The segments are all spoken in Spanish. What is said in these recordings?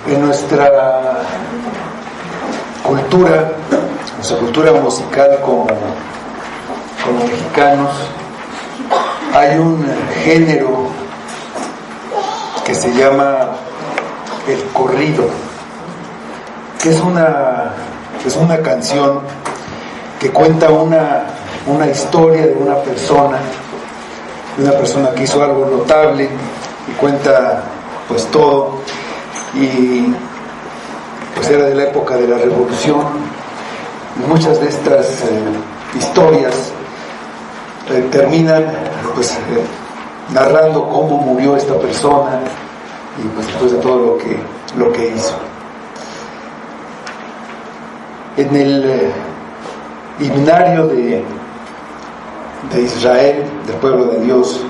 En nuestra cultura musical como mexicanos, hay un género que se llama el corrido, que es una canción que cuenta una historia de una persona que hizo algo notable y cuenta pues todo, y pues era de la época de la Revolución, y muchas de estas historias terminan pues narrando cómo murió esta persona y pues después de todo lo que hizo. En el himnario de Israel, del pueblo de Dios,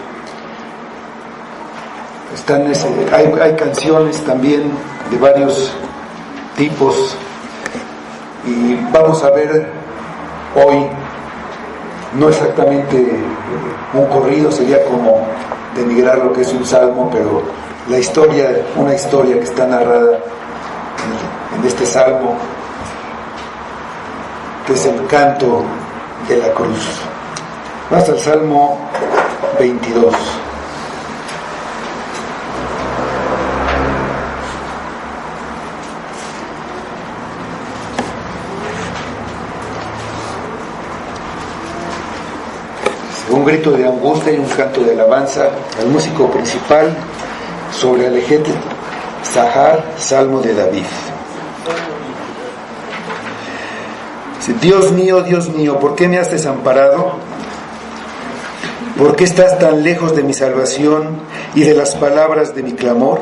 hay canciones también de varios tipos, y vamos a ver hoy no exactamente un corrido, sería como denigrar lo que es un salmo, pero una historia que está narrada en este salmo, que es el canto de la cruz. Vamos al Salmo 22. Un grito de angustia y un canto de alabanza al músico principal sobre Alejet Zahar, Salmo de David. Dios mío, ¿por qué me has desamparado? ¿Por qué estás tan lejos de mi salvación y de las palabras de mi clamor?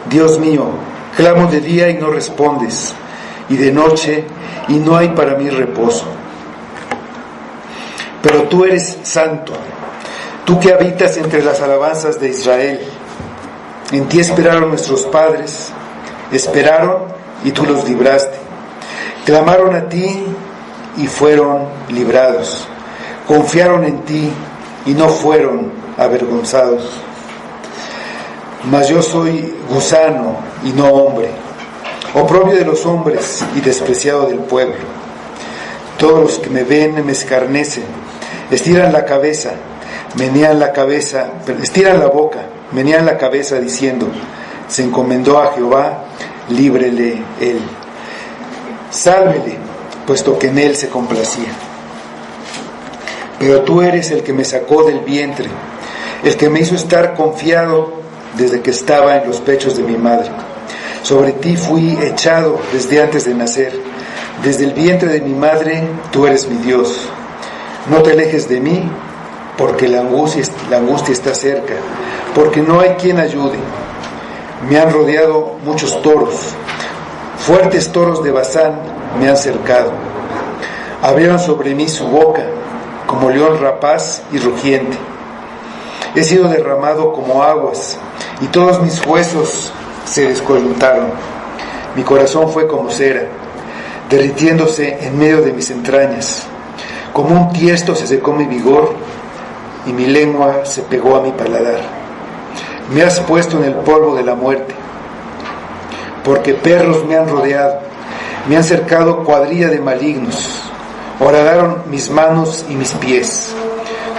Dios mío, clamo de día y no respondes, y de noche y no hay para mí reposo. Pero tú eres santo, tú que habitas entre las alabanzas de Israel. En ti esperaron nuestros padres, esperaron y tú los libraste. Clamaron a ti y fueron librados. Confiaron en ti y no fueron avergonzados. Mas yo soy gusano y no hombre, oprobio de los hombres y despreciado del pueblo. Todos los que me ven me escarnecen, estiran la boca, menean la cabeza diciendo: se encomendó a Jehová, líbrele él. Sálvele, puesto que en él se complacía. Pero tú eres el que me sacó del vientre, el que me hizo estar confiado desde que estaba en los pechos de mi madre. Sobre ti fui echado desde antes de nacer. Desde el vientre de mi madre tú eres mi Dios. No te alejes de mí, porque la angustia está cerca, porque no hay quien ayude. Me han rodeado muchos toros, fuertes toros de Basán me han cercado. Abrieron sobre mí su boca, como león rapaz y rugiente. He sido derramado como aguas, y todos mis huesos se descoyuntaron. Mi corazón fue como cera, derritiéndose en medio de mis entrañas. Como un tiesto se secó mi vigor, y mi lengua se pegó a mi paladar. Me has puesto en el polvo de la muerte, porque perros me han rodeado, me han cercado cuadrilla de malignos. Horadaron mis manos y mis pies.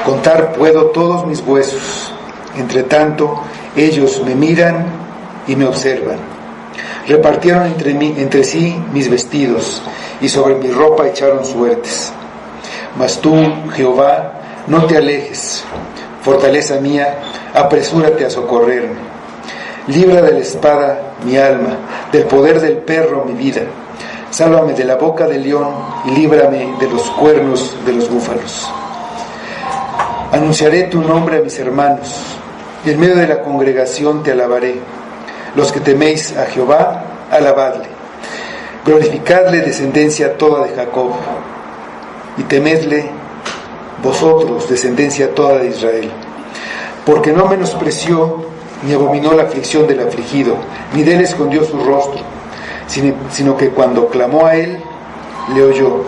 Contar puedo todos mis huesos. Entre tanto, ellos me miran y me observan. Repartieron entre sí mis vestidos, y sobre mi ropa echaron suertes. Mas tú, Jehová, no te alejes. Fortaleza mía, apresúrate a socorrerme. Libra de la espada mi alma, del poder del perro mi vida. Sálvame de la boca del león y líbrame de los cuernos de los búfalos. Anunciaré tu nombre a mis hermanos, y en medio de la congregación te alabaré. Los que teméis a Jehová, alabadle. Glorificadle, descendencia toda de Jacob, y temedle vosotros, descendencia toda de Israel. Porque no menospreció ni abominó la aflicción del afligido, ni de él escondió su rostro, sino que cuando clamó a él, le oyó.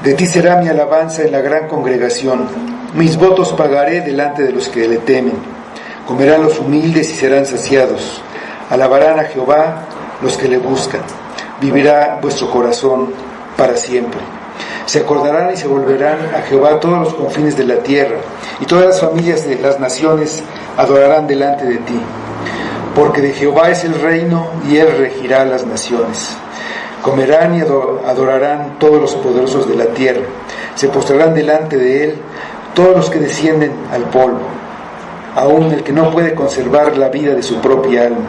De ti será mi alabanza en la gran congregación, mis votos pagaré delante de los que le temen. Comerán los humildes y serán saciados. Alabarán a Jehová los que le buscan. Vivirá vuestro corazón para siempre. Se acordarán y se volverán a Jehová todos los confines de la tierra, y todas las familias de las naciones adorarán delante de ti. Porque de Jehová es el reino, y él regirá las naciones. Comerán y adorarán todos los poderosos de la tierra. Se postrarán delante de él todos los que descienden al polvo, aun el que no puede conservar la vida de su propia alma.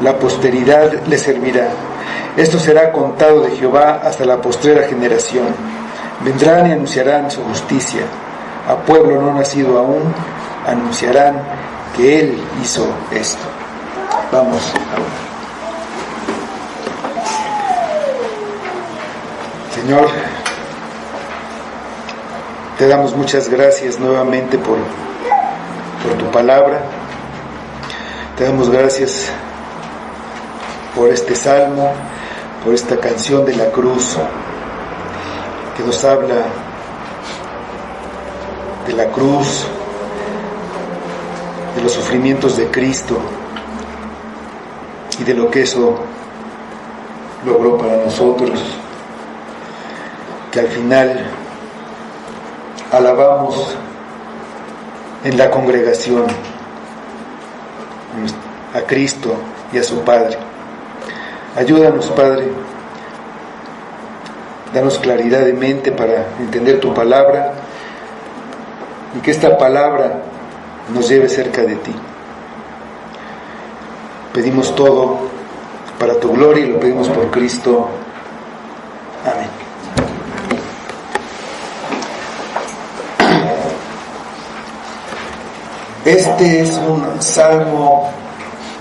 La posteridad le servirá. Esto será contado de Jehová hasta la postrera generación. Vendrán y anunciarán su justicia. A pueblo no nacido aún anunciarán que él hizo esto. Vamos ahora. Señor, te damos muchas gracias nuevamente por tu palabra. Te damos gracias por este salmo, por esta canción de la cruz que nos habla de la cruz, de los sufrimientos de Cristo y de lo que eso logró para nosotros, que al final alabamos en la congregación a Cristo y a su Padre. Ayúdanos, Padre, danos claridad de mente para entender tu palabra y que esta palabra nos lleve cerca de ti. Pedimos todo para tu gloria y lo pedimos por Cristo. Amén. Este es un salmo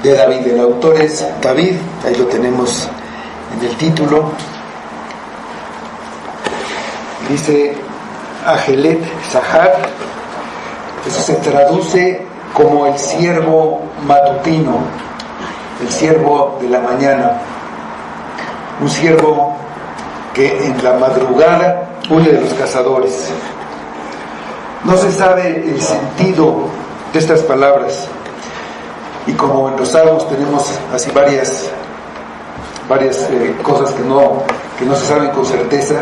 de David. El autor es David, ahí lo tenemos en el título. Dice Ajelet Sahar. Eso se traduce como el siervo matutino, el siervo de la mañana, un siervo que en la madrugada huye de los cazadores. No se sabe el sentido de estas palabras, y como en los salmos tenemos así varias cosas que no se saben con certeza,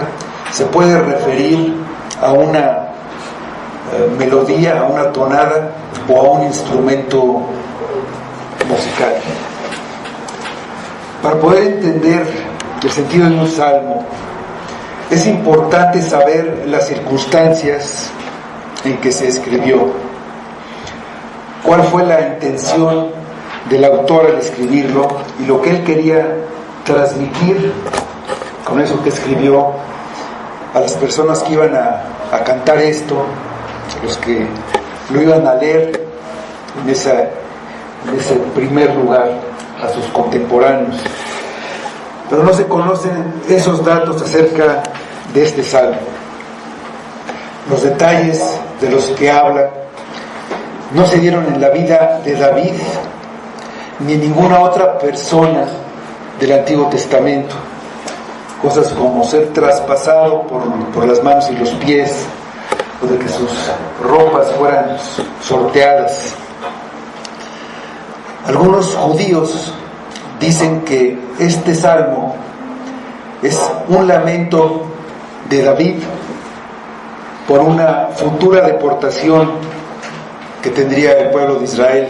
se puede referir a una melodía, a una tonada o a un instrumento musical. Para poder entender el sentido de un salmo, es importante saber las circunstancias en que se escribió. ¿Cuál fue la intención del autor al escribirlo y lo que él quería transmitir con eso que escribió a las personas que iban a cantar esto, los que lo iban a leer en ese primer lugar, a sus contemporáneos? Pero no se conocen esos datos acerca de este salmo. Los detalles de los que habla no se dieron en la vida de David ni en ninguna otra persona del Antiguo Testamento. Cosas como ser traspasado por las manos y los pies, o de que sus ropas fueran sorteadas. Algunos judíos dicen que este salmo es un lamento de David por una futura deportación que tendría el pueblo de Israel.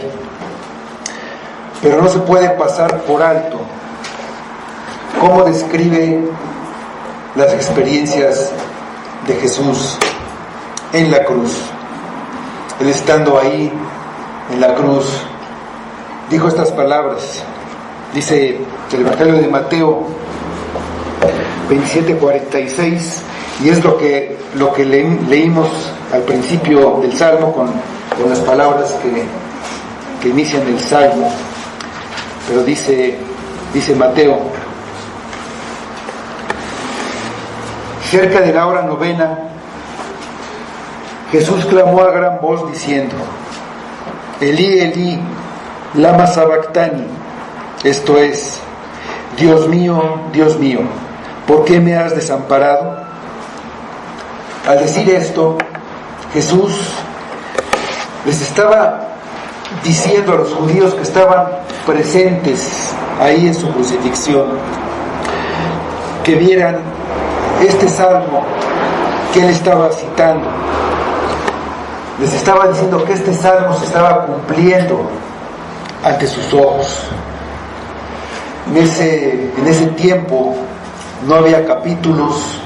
Pero no se puede pasar por alto cómo describe las experiencias de Jesús en la cruz. Él, estando ahí en la cruz, dijo estas palabras. Dice el Evangelio de Mateo 27:46, y es lo que leímos al principio del Salmo con las palabras que inician el Salmo. Pero dice Mateo: cerca de la hora novena, Jesús clamó a gran voz diciendo: Elí, Elí, lama sabactani. Esto es: Dios mío, ¿por qué me has desamparado? Al decir esto, Jesús les estaba diciendo a los judíos que estaban presentes ahí en su crucifixión, que vieran este salmo que él estaba citando. Les estaba diciendo que este salmo se estaba cumpliendo ante sus ojos. En ese tiempo no había capítulos,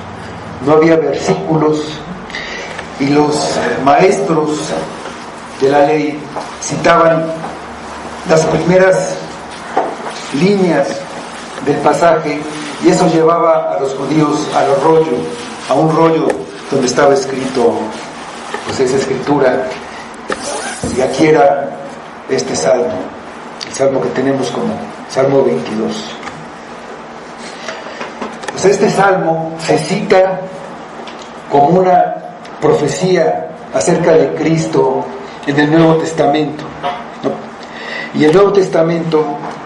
no había versículos, y los maestros de la ley citaban las primeras líneas del pasaje, y eso llevaba a los judíos a un rollo donde estaba escrito pues esa escritura, y aquí era este salmo, el salmo que tenemos como Salmo 22. Pues este salmo se cita como una profecía acerca de Cristo en el Nuevo Testamento, ¿no? Y el Nuevo Testamento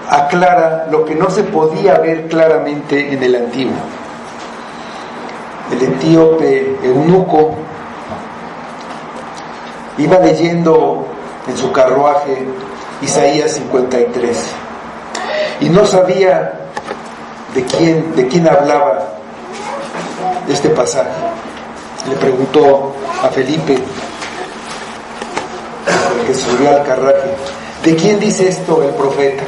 aclara lo que no se podía ver claramente en el Antiguo. El etíope eunuco iba leyendo en su carruaje Isaías 53 y no sabía de quién hablaba este pasaje. Le preguntó a Felipe, el que subió al carruaje, ¿de quién dice esto el profeta?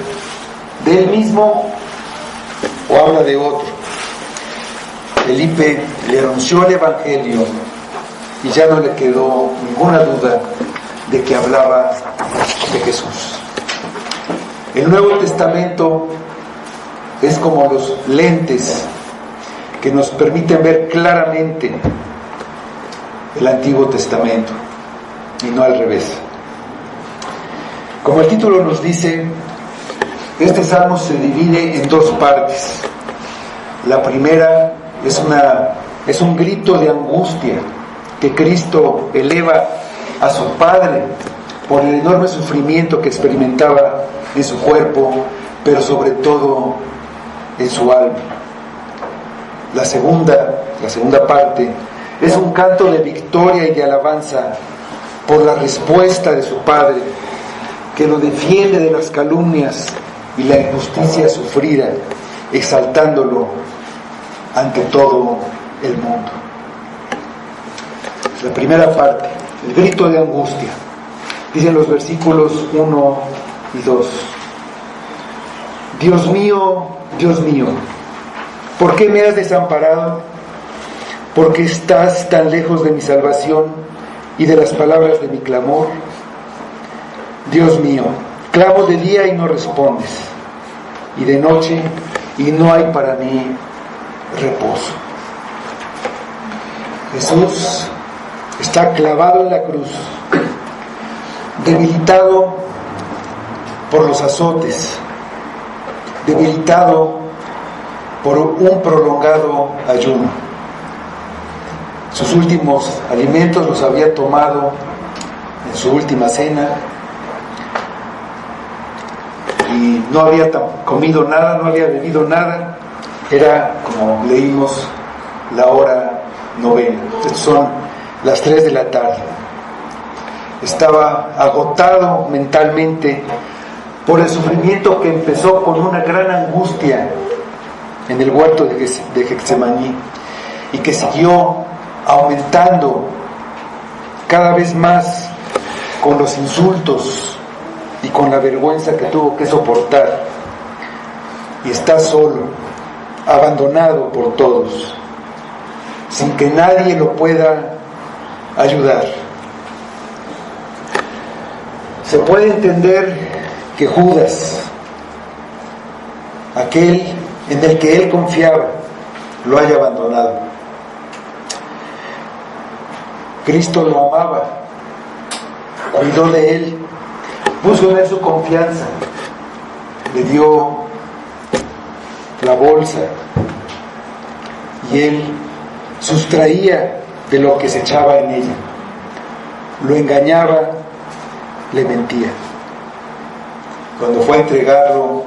¿De él mismo o habla de otro? Felipe le anunció el Evangelio y ya no le quedó ninguna duda de que hablaba de Jesús. El Nuevo Testamento es como los lentes que nos permiten ver claramente el Antiguo Testamento y no al revés. Como el título nos dice, este salmo se divide en dos partes. La primera es un grito de angustia que Cristo eleva a su Padre por el enorme sufrimiento que experimentaba en su cuerpo, pero sobre todo en su alma. La segunda parte es un canto de victoria y de alabanza por la respuesta de su Padre, que lo defiende de las calumnias y la injusticia sufrida, exaltándolo ante todo el mundo. La primera parte, el grito de angustia, dicen los versículos 1 y 2. Dios mío, ¿por qué me has desamparado? ¿Por qué estás tan lejos de mi salvación y de las palabras de mi clamor? Dios mío, clamo de día y no respondes, y de noche y no hay para mí reposo. Jesús está clavado en la cruz, debilitado por los azotes, debilitado por un prolongado ayuno. Sus últimos alimentos los había tomado en su última cena y no había comido nada, no había bebido nada. Era, como leímos, la hora novena. Estas son las 3 de la tarde. Estaba agotado mentalmente por el sufrimiento que empezó con una gran angustia en el huerto de Getsemaní y que siguió aumentando cada vez más con los insultos y con la vergüenza que tuvo que soportar, y está solo, abandonado por todos, sin que nadie lo pueda ayudar. Se puede entender que Judas, aquel en el que él confiaba, lo haya abandonado. Cristo lo amaba, cuidó de él, puso en él su confianza, le dio la bolsa y él sustraía de lo que se echaba en ella, lo engañaba, le mentía. Cuando fue a entregarlo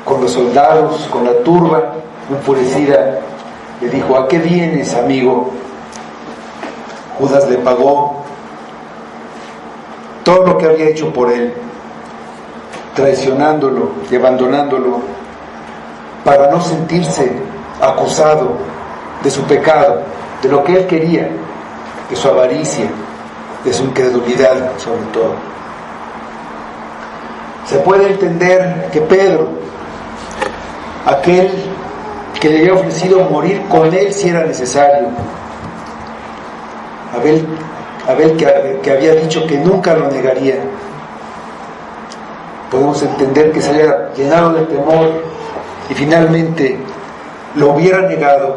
con los soldados, con la turba enfurecida, le dijo: ¿a qué vienes, amigo? Judas le pagó todo lo que había hecho por él, traicionándolo y abandonándolo, para no sentirse acusado de su pecado, de lo que él quería, de su avaricia, de su incredulidad sobre todo. Se puede entender que Pedro, aquel que le había ofrecido morir con él si era necesario, Abel que había dicho que nunca lo negaría, podemos entender que se haya llenado de temor y finalmente lo hubiera negado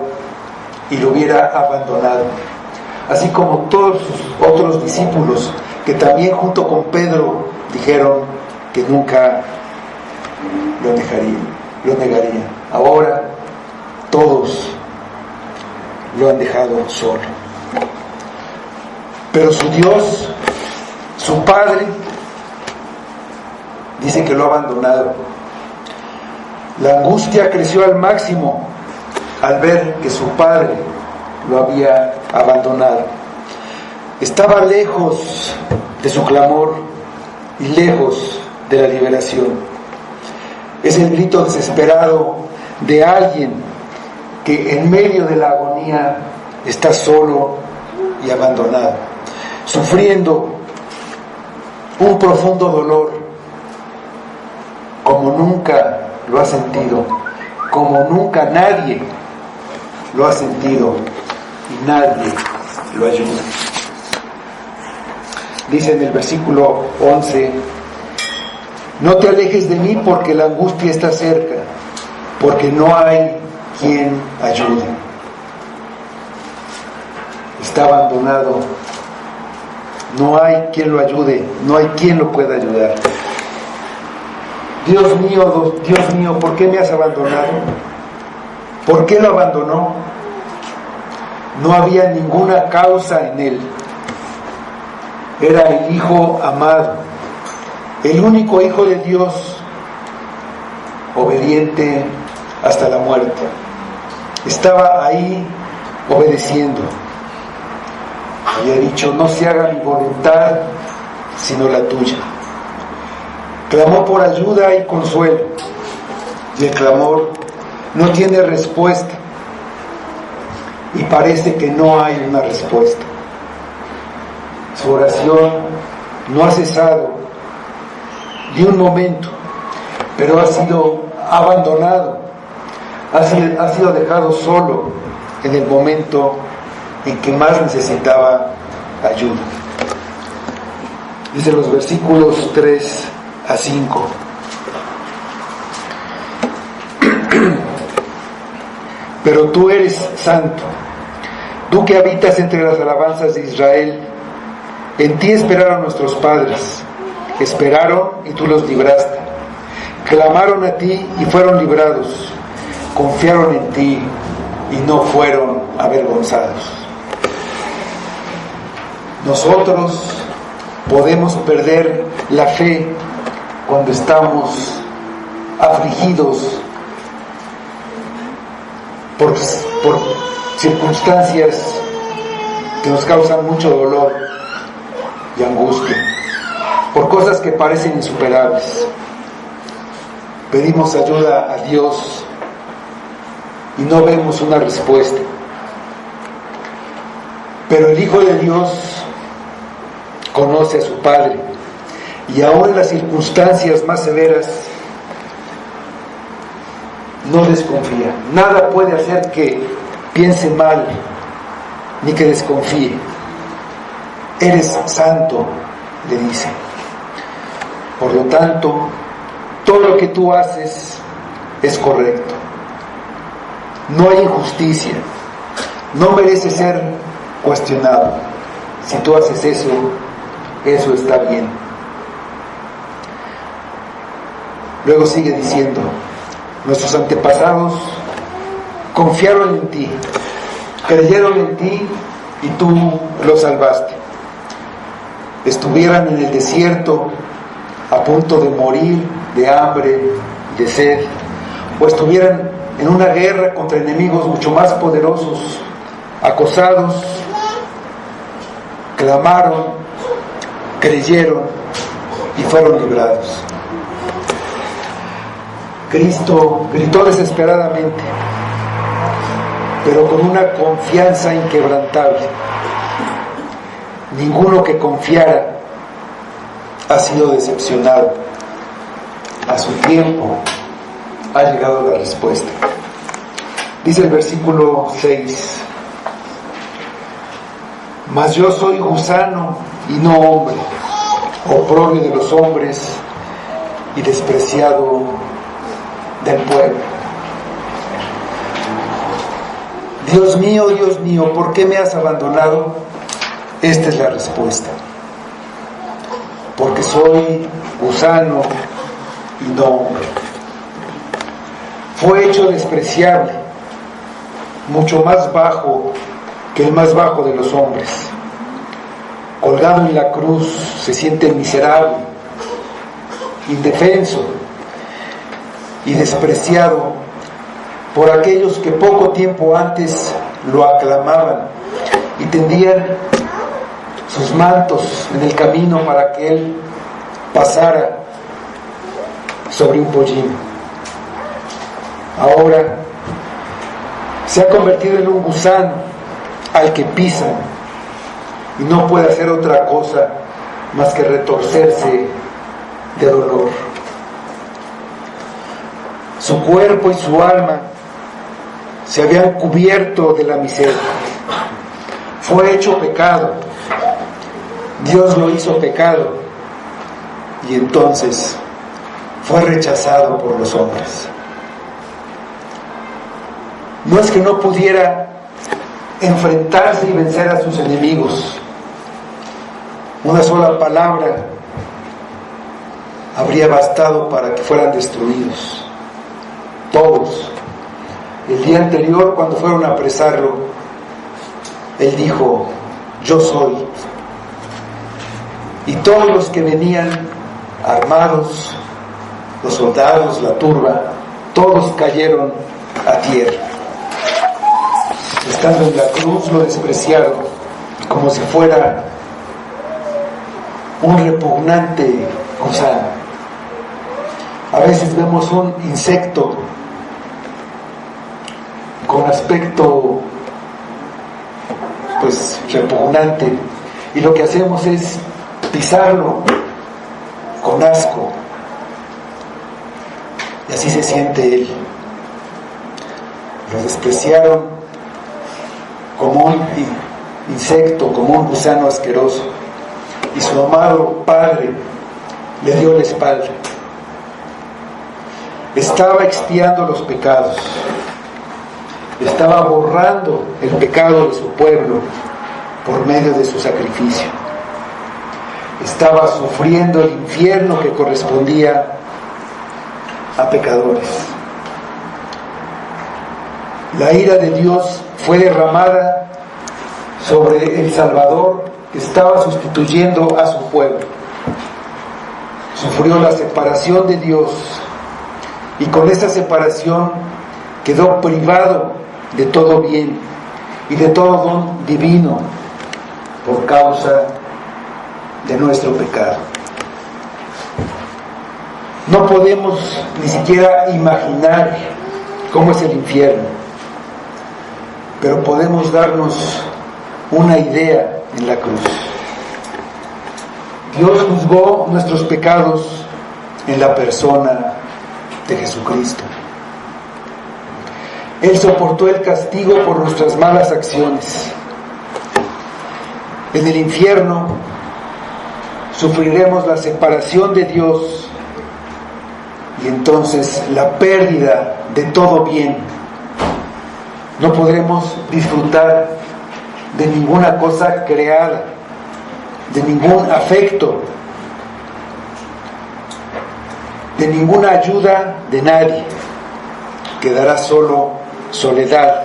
y lo hubiera abandonado, así como todos sus otros discípulos que también junto con Pedro dijeron que nunca lo negarían. Ahora todos lo han dejado solo. Pero su Dios, su Padre, dice que lo ha abandonado. La angustia creció al máximo al ver que su Padre lo había abandonado. Estaba lejos de su clamor y lejos de la liberación. Es el grito desesperado de alguien que en medio de la agonía está solo y abandonado, sufriendo un profundo dolor como nunca lo ha sentido, como nunca nadie lo ha sentido y nadie lo ayuda. Dice en el versículo 11: no te alejes de mí porque la angustia está cerca, porque no hay quien ayude. Está abandonado, no hay quien lo ayude, no hay quien lo pueda ayudar. Dios mío, ¿por qué me has abandonado? ¿Por qué lo abandonó? No había ninguna causa en él. Era el Hijo amado, el único Hijo de Dios, obediente hasta la muerte. Estaba ahí obedeciendo. Había dicho: no se haga mi voluntad sino la tuya. Clamó por ayuda y consuelo, y el clamor no tiene respuesta, y parece que no hay una respuesta. Su oración no ha cesado ni un momento, pero ha sido abandonado, ha sido dejado solo en el momento en que más necesitaba ayuda. Dice los versículos 3 a 5. Pero tú eres santo, tú que habitas entre las alabanzas de Israel. En ti esperaron nuestros padres, esperaron y tú los libraste. Clamaron a ti y fueron librados, confiaron en ti y no fueron avergonzados. Nosotros podemos perder la fe cuando estamos afligidos por circunstancias que nos causan mucho dolor y angustia, por cosas que parecen insuperables. Pedimos ayuda a Dios y no vemos una respuesta. Pero el Hijo de Dios conoce a su Padre, y aún en las circunstancias más severas no desconfía. Nada puede hacer que piense mal ni que desconfíe. Eres santo, le dice. Por lo tanto, todo lo que tú haces es correcto. No hay injusticia. No merece ser cuestionado. Si tú haces eso, eso está bien. Luego sigue diciendo: nuestros antepasados confiaron en ti, creyeron en ti y tú los salvaste. Estuvieran en el desierto a punto de morir de hambre, de sed, o estuvieran en una guerra contra enemigos mucho más poderosos, acosados, clamaron, creyeron y fueron librados. Cristo gritó desesperadamente, pero con una confianza inquebrantable. Ninguno que confiara ha sido decepcionado. A su tiempo ha llegado la respuesta. Dice el versículo 6: mas yo soy gusano y no hombre, oprobio de los hombres y despreciado del pueblo. Dios mío, ¿por qué me has abandonado? Esta es la respuesta: porque soy gusano y no hombre. Fue hecho despreciable, mucho más bajo que el más bajo de los hombres. Colgado en la cruz se siente miserable, indefenso y despreciado por aquellos que poco tiempo antes lo aclamaban y tendían sus mantos en el camino para que él pasara sobre un pollino. Ahora se ha convertido en un gusano al que pisan y no puede hacer otra cosa más que retorcerse de dolor. Su cuerpo y su alma se habían cubierto de la miseria. Fue hecho pecado. Dios lo hizo pecado y entonces fue rechazado por los hombres. No es que no pudiera enfrentarse y vencer a sus enemigos. Una sola palabra habría bastado para que fueran destruidos todos. El día anterior, cuando fueron a apresarlo, él dijo: yo soy. Y todos los que venían armados, los soldados, la turba, todos cayeron a tierra. Estando en la cruz lo despreciaron como si fuera un repugnante gusano. A veces vemos un insecto con aspecto repugnante y lo que hacemos es pisarlo con asco, y así se siente él. Lo despreciaron como un insecto, como un gusano asqueroso, y su amado Padre le dio la espalda. Estaba expiando los pecados, estaba borrando el pecado de su pueblo por medio de su sacrificio. Estaba sufriendo el infierno que correspondía a pecadores. La ira de Dios fue derramada sobre el Salvador que estaba sustituyendo a su pueblo. Sufrió la separación de Dios y con esa separación quedó privado de todo bien y de todo don divino por causa de nuestro pecado. No podemos ni siquiera imaginar cómo es el infierno, pero podemos darnos una idea en la cruz. Dios juzgó nuestros pecados en la persona de Jesucristo. Él soportó el castigo por nuestras malas acciones. En el infierno sufriremos la separación de Dios y entonces la pérdida de todo bien. No podremos disfrutar de ninguna cosa creada, de ningún afecto, de ninguna ayuda de nadie. Quedará solo soledad,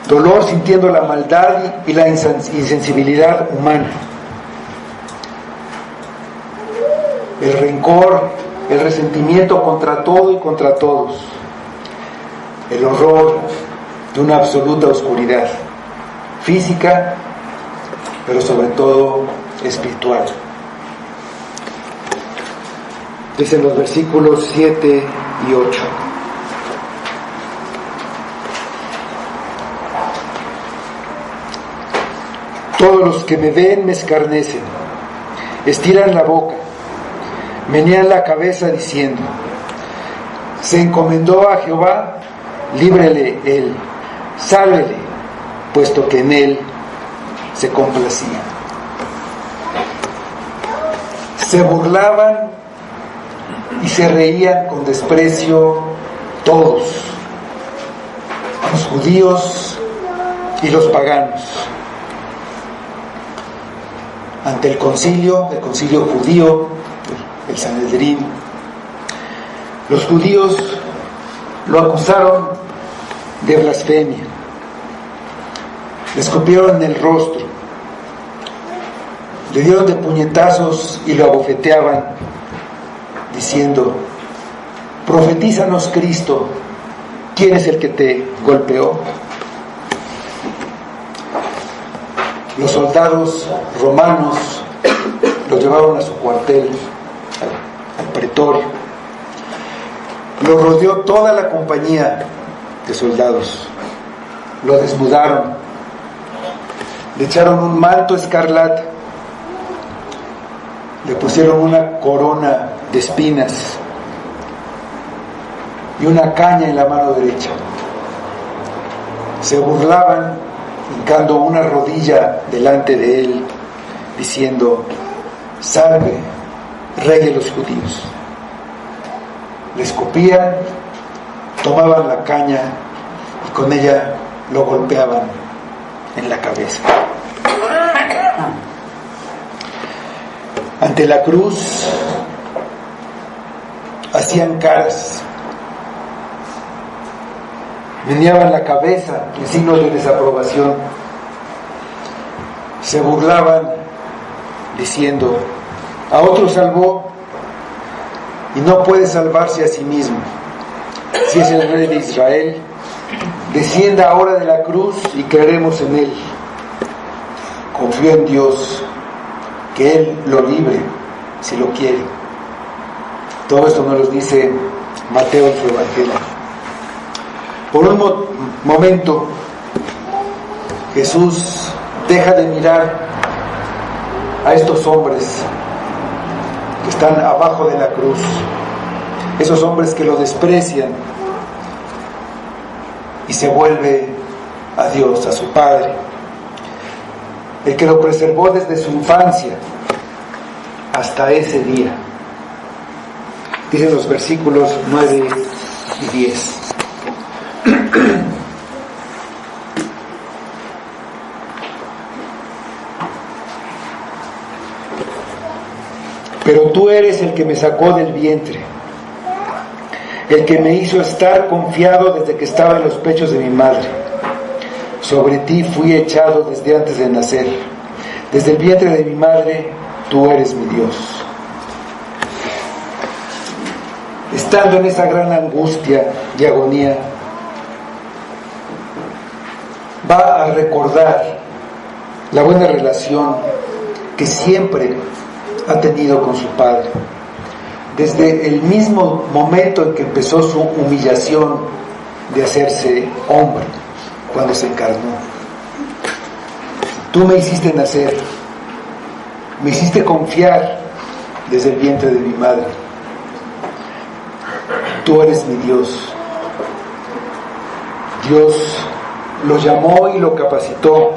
dolor sintiendo la maldad y la insensibilidad humana, el rencor, el resentimiento contra todo y contra todos, el horror de una absoluta oscuridad física, pero sobre todo espiritual. Dicen los versículos 7 y 8. Todos los que me ven me escarnecen, estiran la boca, menean la cabeza diciendo: se encomendó a Jehová, líbrele él, sálvele, puesto que en él se complacía. Se burlaban y se reían con desprecio todos, los judíos y los paganos. Ante el concilio judío, el Sanedrín, los judíos lo acusaron de blasfemia, le escupieron en el rostro, le dieron de puñetazos y lo abofeteaban, diciendo: profetízanos, Cristo, ¿quién es el que te golpeó? Los soldados romanos lo llevaron a su cuartel, al pretorio. Lo rodeó toda la compañía de soldados. Lo desnudaron, le echaron un manto escarlata, le pusieron una corona de espinas y una caña en la mano derecha. Se burlaban, hincando una rodilla delante de él, diciendo: salve, rey de los judíos. Le escupían, tomaban la caña y con ella lo golpeaban en la cabeza. Ante la cruz hacían caras, meneaban la cabeza en signo de desaprobación, se burlaban diciendo: a otro salvó y no puede salvarse a sí mismo. Si es el rey de Israel, descienda ahora de la cruz y creeremos en él. Confío en Dios, que él lo libre si lo quiere. Todo esto nos lo dice Mateo en su Evangelio. Por un momento Jesús deja de mirar a estos hombres que están abajo de la cruz, esos hombres que lo desprecian, y se vuelve a Dios, a su Padre, el que lo preservó desde su infancia hasta ese día. Dicen los versículos 9 y 10. Pero tú eres el que me sacó del vientre, el que me hizo estar confiado desde que estaba en los pechos de mi madre. Sobre ti fui echado desde antes de nacer. Desde el vientre de mi madre, tú eres mi Dios. Estando en esa gran angustia y agonía, va a recordar la buena relación que siempre ha tenido con su Padre. Desde el mismo momento en que empezó su humillación de hacerse hombre, cuando se encarnó. Tú me hiciste nacer, me hiciste confiar desde el vientre de mi madre. Tú eres mi Dios. Dios lo llamó y lo capacitó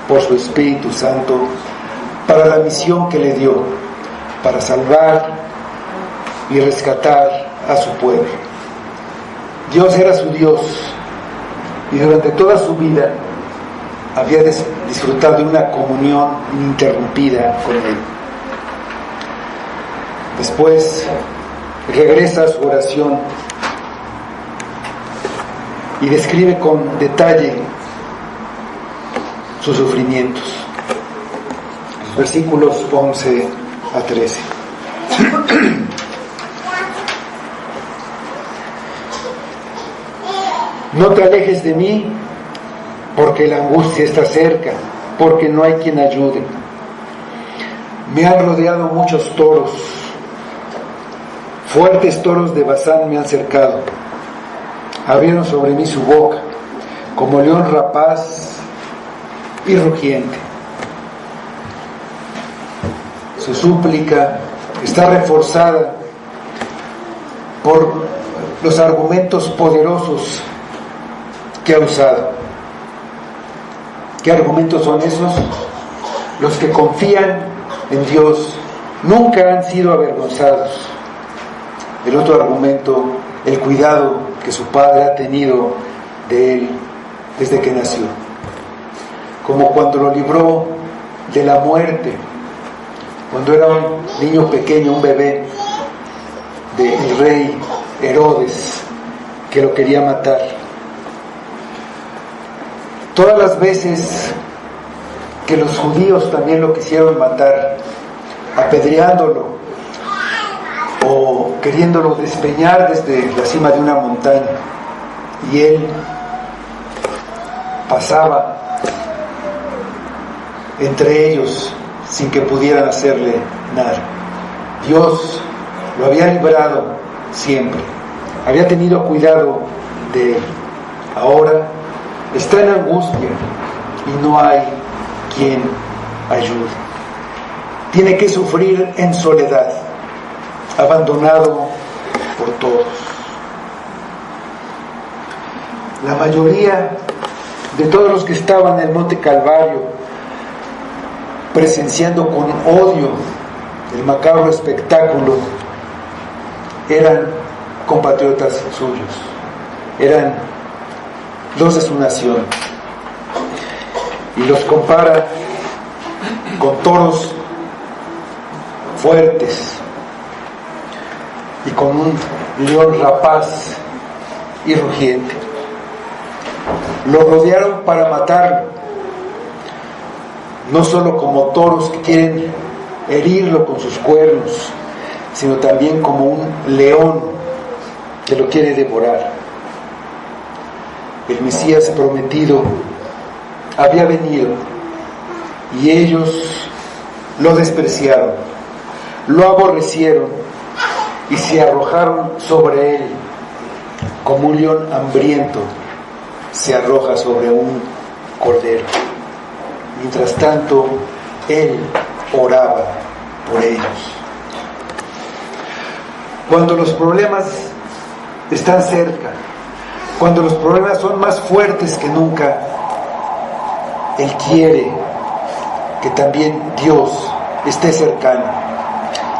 por su Espíritu Santo para la misión que le dio, para salvar y rescatar a su pueblo. Dios era su Dios y durante toda su vida había disfrutado de una comunión ininterrumpida con Él. Después regresa a su oración y describe con detalle sus sufrimientos. Los versículos 11 a 13. No te alejes de mí, porque la angustia está cerca, porque no hay quien ayude. Me han rodeado muchos toros, Fuertes toros de Basán me han cercado, abrieron sobre mí su boca, como león rapaz y rugiente. Su súplica está reforzada por los argumentos poderosos que ha usado. ¿Qué argumentos son esos? Los que confían en Dios nunca han sido avergonzados. El otro argumento, el cuidado que su padre ha tenido de él desde que nació. Como cuando lo libró de la muerte, cuando era un niño pequeño, un bebé, del rey Herodes, que lo quería matar. Todas las veces que los judíos también lo quisieron matar, apedreándolo o queriéndolo despeñar desde la cima de una montaña, y él pasaba entre ellos sin que pudieran hacerle nada. Dios lo había librado siempre, había tenido cuidado de él. Ahora está en angustia y no hay quien ayude. Tiene que sufrir en soledad, abandonado por todos. La mayoría de todos los que estaban en el Monte Calvario, presenciando con odio el macabro espectáculo, eran compatriotas suyos, eran los de su nación, y los compara con toros fuertes y con un león rapaz y rugiente. Lo rodearon para matarlo, no solo como toros que quieren herirlo con sus cuernos, sino también como un león que lo quiere devorar. El Mesías prometido había venido y ellos lo despreciaron, lo aborrecieron y se arrojaron sobre él como un león hambriento se arroja sobre un cordero. Mientras tanto, él oraba por ellos. Cuando los problemas están cerca, cuando los problemas son más fuertes que nunca, Él quiere que también Dios esté cercano.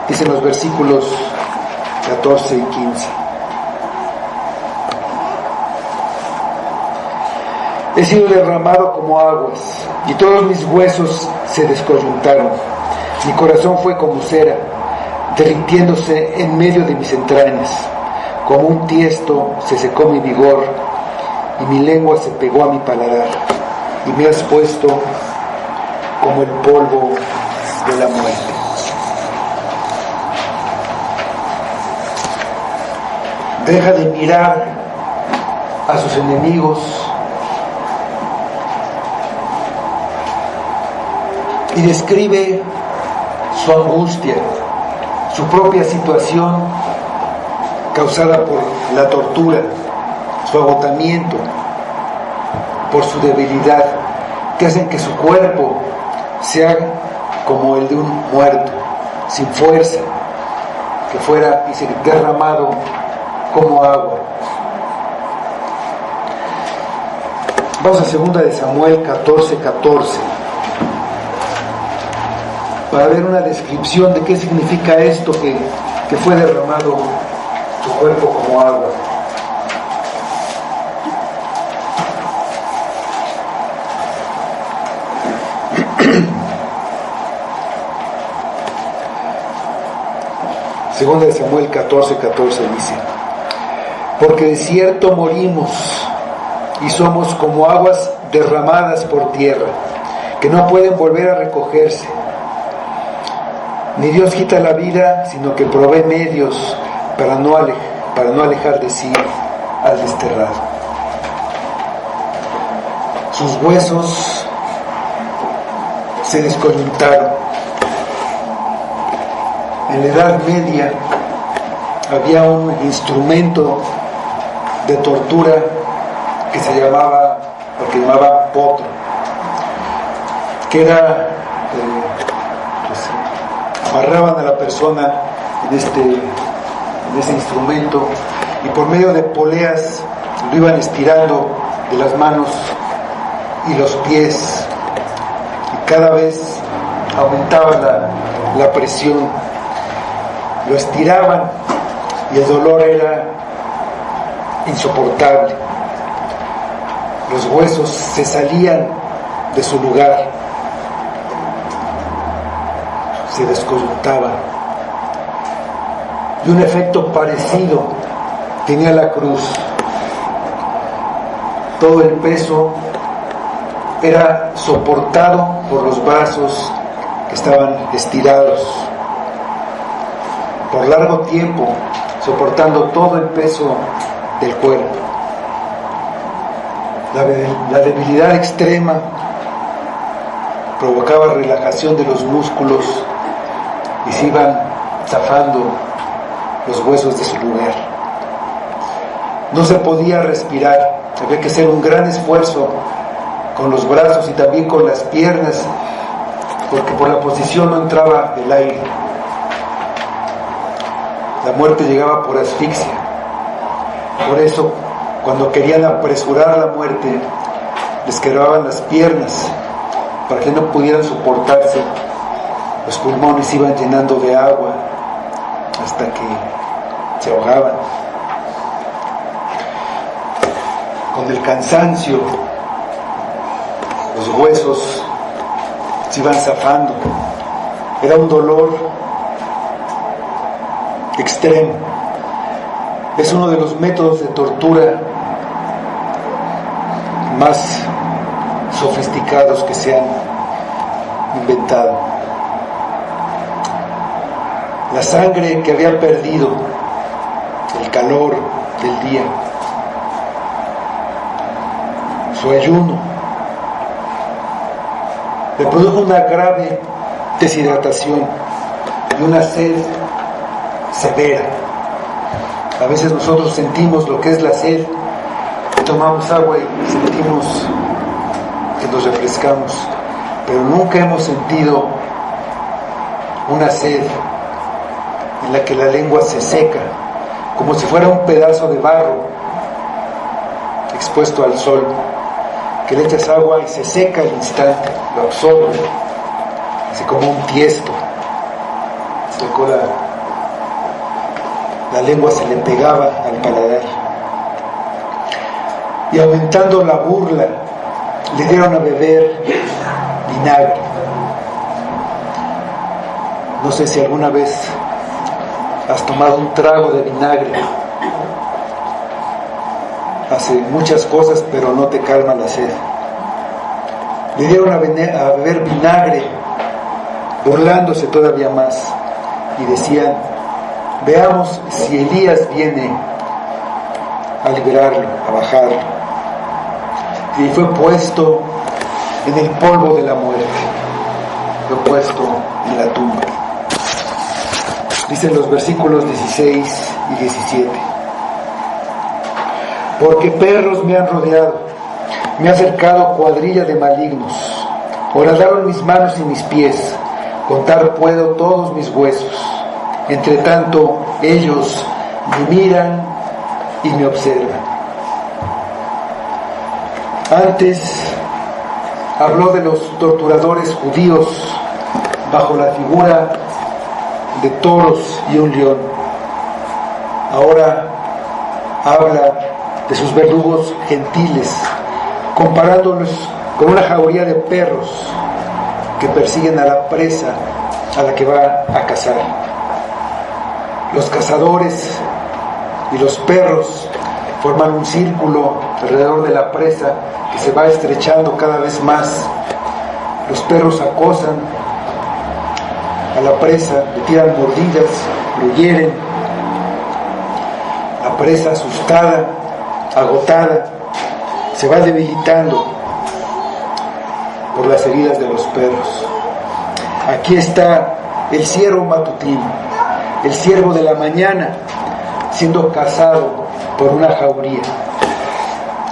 Dicen los versículos 14 y 15. He sido derramado como aguas, y todos mis huesos se descoyuntaron. Mi corazón fue como cera, derritiéndose en medio de mis entrañas. Como un tiesto se secó mi vigor, y mi lengua se pegó a mi paladar, y me has puesto como el polvo de la muerte. Deja de mirar a sus enemigos y describe su angustia, su propia situación causada por la tortura, su agotamiento, por su debilidad, que hacen que su cuerpo sea como el de un muerto, sin fuerza, que fuera y se derramado como agua. Vamos a 2 de Samuel 14:14 para ver una descripción de qué significa esto que fue derramado su cuerpo como agua. Segunda de Samuel 14:14 dice: porque de cierto morimos y somos como aguas derramadas por tierra, que no pueden volver a recogerse. Ni Dios quita la vida, sino que provee medios para no alejar de sí al desterrado. Sus huesos se descoyuntaron. En la Edad Media había un instrumento de tortura que se llamaba, lo que llamaban potro, que era, amarraban a la persona en ese instrumento y por medio de poleas lo iban estirando de las manos y los pies, y cada vez aumentaba la presión, lo estiraban y el dolor era insoportable. Los huesos se salían de su lugar, se descoyuntaban. Y un efecto parecido tenía la cruz. Todo el peso era soportado por los brazos que estaban estirados por largo tiempo, soportando todo el peso del cuerpo. La debilidad extrema provocaba relajación de los músculos y se iban zafando los huesos de su lugar. No se podía respirar, había que hacer un gran esfuerzo con los brazos y también con las piernas, porque por la posición no entraba el aire. La muerte llegaba por asfixia. Por eso, cuando querían apresurar la muerte, les quebraban las piernas para que no pudieran soportarse. Los pulmones iban llenando de agua hasta que se ahogaban. Con el cansancio, los huesos se iban zafando. Era un dolor extremo. Es uno de los métodos de tortura más sofisticados que se han inventado. La sangre que había perdido, el calor del día, su ayuno, le produjo una grave deshidratación y una sed severa. A veces nosotros sentimos lo que es la sed, tomamos agua y sentimos que nos refrescamos, pero nunca hemos sentido una sed en la que la lengua se seca, como si fuera un pedazo de barro expuesto al sol, que le echas agua y se seca al instante, lo absorbe, así como un tiesto. Secó la lengua, se le pegaba al paladar. Y aumentando la burla, le dieron a beber vinagre. No sé si alguna vez has tomado un trago de vinagre. Hace muchas cosas, pero no te calma la sed. Le dieron a beber vinagre, burlándose todavía más, y decían: veamos si Elías viene a liberarlo, a bajarlo. Y fue puesto en el polvo de la muerte, fue puesto en la tumba. Dicen los versículos 16 y 17: porque perros me han rodeado, me ha cercado cuadrilla de malignos, horadaron mis manos y mis pies, contar puedo todos mis huesos. Entre tanto ellos me miran y me observan. Antes habló de los torturadores judíos bajo la figura de toros y un león. Ahora habla de sus verdugos gentiles, comparándolos con una jauría de perros que persiguen a la presa a la que va a cazar. Los cazadores y los perros forman un círculo alrededor de la presa que se va estrechando cada vez más. Los perros acosan a la presa, le tiran mordidas, lo hieren. La presa, asustada, agotada, se va debilitando por las heridas de los perros. Aquí está el ciervo matutino, el ciervo de la mañana, siendo cazado por una jauría.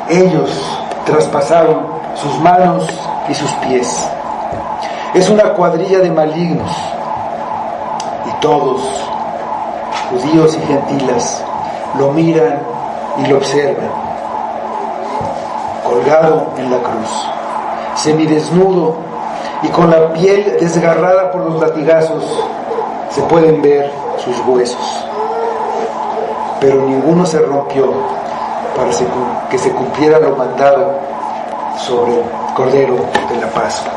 Ellos traspasaron sus manos y sus pies. Es una cuadrilla de malignos, y todos, judíos y gentiles, lo miran y lo observan, colgado en la cruz, semidesnudo y con la piel desgarrada por los latigazos. Se pueden ver sus huesos, pero ninguno se rompió para que se cumpliera lo mandado sobre el Cordero de la Pascua.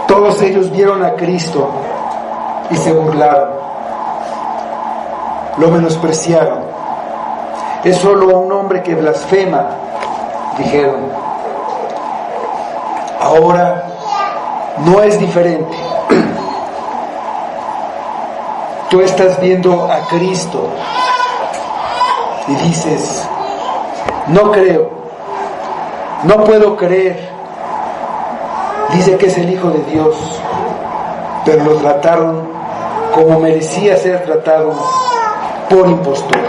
Todos ellos vieron a Cristo y se burlaron, lo menospreciaron. Es solo un hombre que blasfema, dijeron. Ahora no es diferente. Tú estás viendo a Cristo y dices, no creo, no puedo creer. Dice que es el Hijo de Dios, pero lo trataron como merecía ser tratado, por impostor.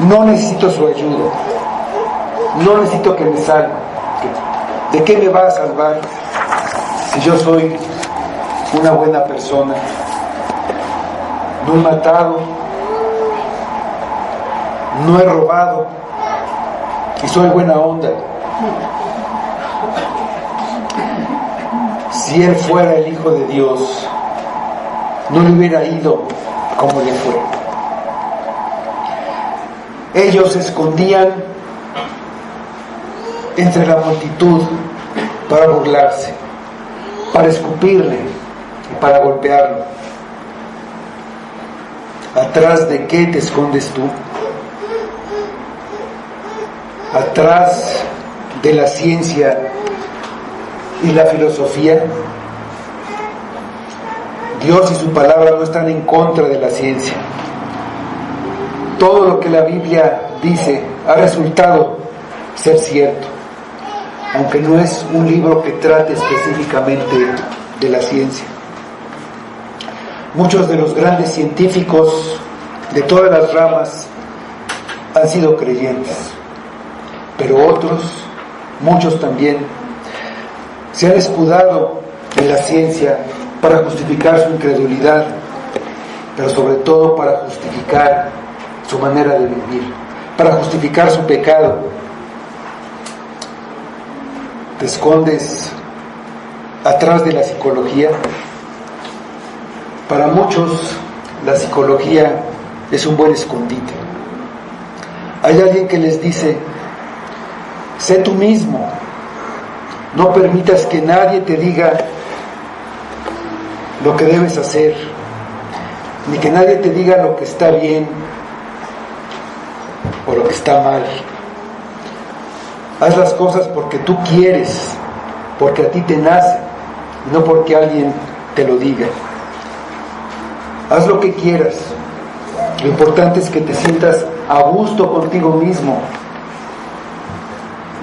No necesito su ayuda, no necesito que me salve. ¿De qué me va a salvar si yo soy una buena persona? No he matado, no he robado y soy buena onda. Si él fuera el Hijo de Dios, no le hubiera ido como le fue. Ellos se escondían entre la multitud para burlarse, para escupirle y para golpearlo. ¿Atrás de qué te escondes tú? ¿Atrás de la ciencia y la filosofía? Dios y su palabra no están en contra de la ciencia. Todo lo que la Biblia dice ha resultado ser cierto, aunque no es un libro que trate específicamente de la ciencia. Muchos de los grandes científicos de todas las ramas han sido creyentes, pero otros, muchos también, se han escudado en la ciencia para justificar su incredulidad, pero sobre todo para justificar su manera de vivir, para justificar su pecado. ¿Te escondes atrás de la psicología? Para muchos, la psicología es un buen escondite. Hay alguien que les dice, sé tú mismo, no permitas que nadie te diga lo que debes hacer, ni que nadie te diga lo que está bien o lo que está mal. Haz las cosas porque tú quieres, porque a ti te nace, no porque alguien te lo diga. Haz lo que quieras. Lo importante es que te sientas a gusto contigo mismo,